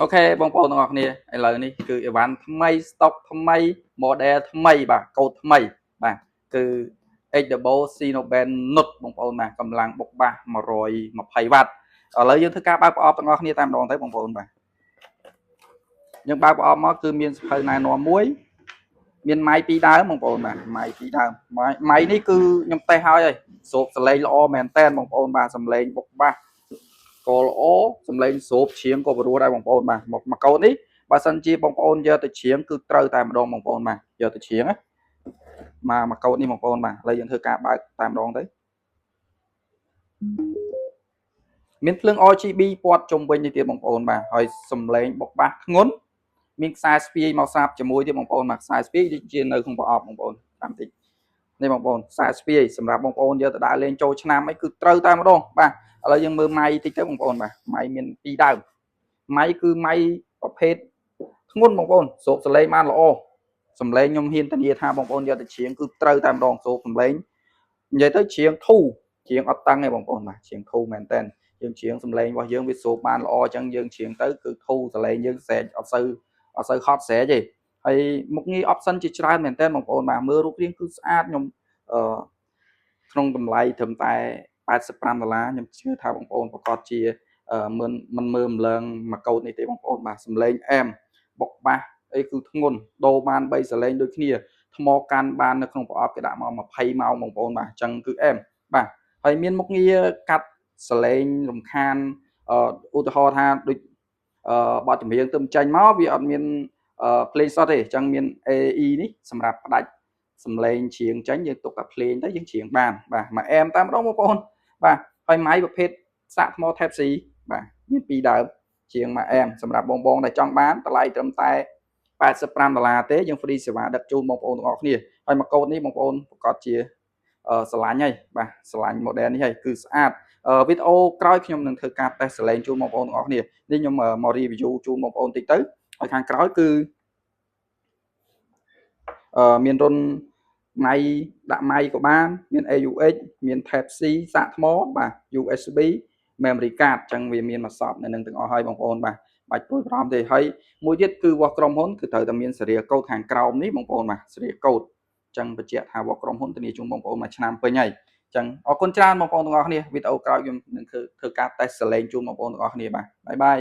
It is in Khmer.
អូខេបងប្អូនទាំងអស់គ្នាឥឡូវនេះគឺអីវ៉ាន់ថ្មី stock ថ្មី model ថ្មីបាទកូដថ្មីបាទគឺ Edible Cinnabon Nut បងប្អូនណាកម្លាំងបុកបាស120 វ៉ាត់ឥឡូវយើងធ្វើការបើកប្រអប់ទាំងអស់គ្នាតែម្ដងទៅបងប្អូនបាទយើងបើកប្រអប់មកគឺមានសភៅណែនាំមួយមានម៉ៃពីរដើមបងប្អូនបាទម៉ៃពីរដើមម៉ៃនេះគឺខ្ញុំតេស្តហើយស្រូបសលេងល្អមែនតែនបងប្អូនបាទសំលេងបុកបាសក៏ល្អសំឡេងស្រូបច្រៀងក៏ព្រោះដែរបងប្អូនបាទមកកូននេះបើសិនជាបងប្អូនយកទៅច្រៀងគឺត្រូវតែម្ដងបងប្អូនបាទយកទៅច្រៀងណាមកកូននេះបងប្អូនបាទឥឡូវយើងធ្វើការបើកតែម្ដងទៅមានភ្លើង RGB ព័ទ្ធជុំវិញនេះទៀតបងប្អូនបាទហើយសំឡេងបុកបាសធ្ងន់មានខ្សែស្ពាយមកសាបជាមួយទៀតបងប្អូនបាទខ្សែស្ពាយដូចជានៅក្នុងប្រអប់បងប្អូនតាមតិចនេះបងប្អូនខ្សែស្ពាយសម្រាប់បងប្អូនយកទៅដើរលេងចូលឆ្នាំអីគឺត្រូវតែម្ដងបាទឥឡូវយើងមើលម៉ៃតិចទៅបងប្អូនបាទម៉ៃមានពីរដើមម៉ៃគឺម៉ៃប្រភេទធ្ងន់បងប្អូនស្រូបសលេងបានល្អសំឡេងខ្ញុំហ៊ានធានាថាបងប្អូនយកទៅច្រៀងគឺត្រូវតែម្ដងស្រូបសំឡេងនិយាយទៅច្រៀងធូរច្រៀងអត់តឹងទេបងប្អូនបាទច្រៀងធូរមែនតើយើងច្រៀងសំឡេងរបស់យើងវាស្រូបបានល្អអញ្ចឹងយើងច្រៀងទៅគឺធូរសំឡេងយើងស្រែកអត់សូវហត់ស្រែកទេហើយមុខងារ option ជាច្រើនមែនតើបងប្អូនបាទមើលរូបរាងគឺស្អាតខ្ញុំក្នុងតម្លៃត្រឹមតែ$85ខ្ញុំជឿថាបងប្អូនប្រកាសជាមិនមើលម្លងមកកូដនេះទេបងប្អូនបាទសំឡេងអែមបុកបាសអីគឺធ្ងន់ដូរបាន3សលេងដូចគ្នាថ្មកាន់បាននៅក្នុងប្រអប់គេដាក់មក20ម៉ោងបងប្អូនបាទអញ្ចឹងគឺអែមបាទហើយមានមុខងារកាត់សលេងរំខានឧទាហរណ៍ថាដូចបទចម្រៀងទៅចេញមកវាអត់មានភ្លេងសតទេអញ្ចឹងមាន AE នេះសម្រាប់ផ្ដាច់សំឡេងច្រៀងចេញយើងទុកតែភ្លេងទៅយើងច្រៀងបានបាទមកអែមតាមម្ដងបងប្អូនបាទហើយម៉ៃប្រភេទសាកថ្ម Type C បាទមានពីរដើមជាងមកអែមសម្រាប់បងដែលចង់បានតម្លៃត្រឹមតែ$85ទេយើង free សេវាដឹកជូនបងប្អូនទាំងអស់គ្នាហើយមកកូដនេះបងប្អូនប្រកាសជាស្រឡាញ់ហើយបាទស្រឡាញ់ model នេះហើយគឺស្អាតវីដេអូក្រោយខ្ញុំនឹងធ្វើការ test សលេងជូនបងប្អូនទាំងអស់គ្នានេះខ្ញុំមក review ជូនបងប្អូនតិចទៅហើយខាងក្រោយគឺមានរុនម៉ៃដាក់ម៉ៃក៏បានមាន AUX មាន Type C សាកថ្មបាទ USB memory card អញ្ចឹងវាមានមកសពនៅនឹងទាំងអស់ហើយបងប្អូនបាទបាច់ព្រួយបារម្ភទេហើយមួយទៀតគឺរបស់ក្រុមហ៊ុនគឺត្រូវតែមានសេរីកូដខាងក្រោមនេះបងប្អូនបាទសេរីកូដអញ្ចឹងបញ្ជាក់ថារបស់ក្រុមហ៊ុនធានាជូនបងប្អូនមួយឆ្នាំពេញហើយអញ្ចឹងអរគុណច្រើនបងប្អូនទាំងអស់គ្នាវីដេអូក្រោយខ្ញុំនឹងធ្វើការ test សលេងជូនបងប្អូនទាំងអស់គ្នាបាទបាយបាយ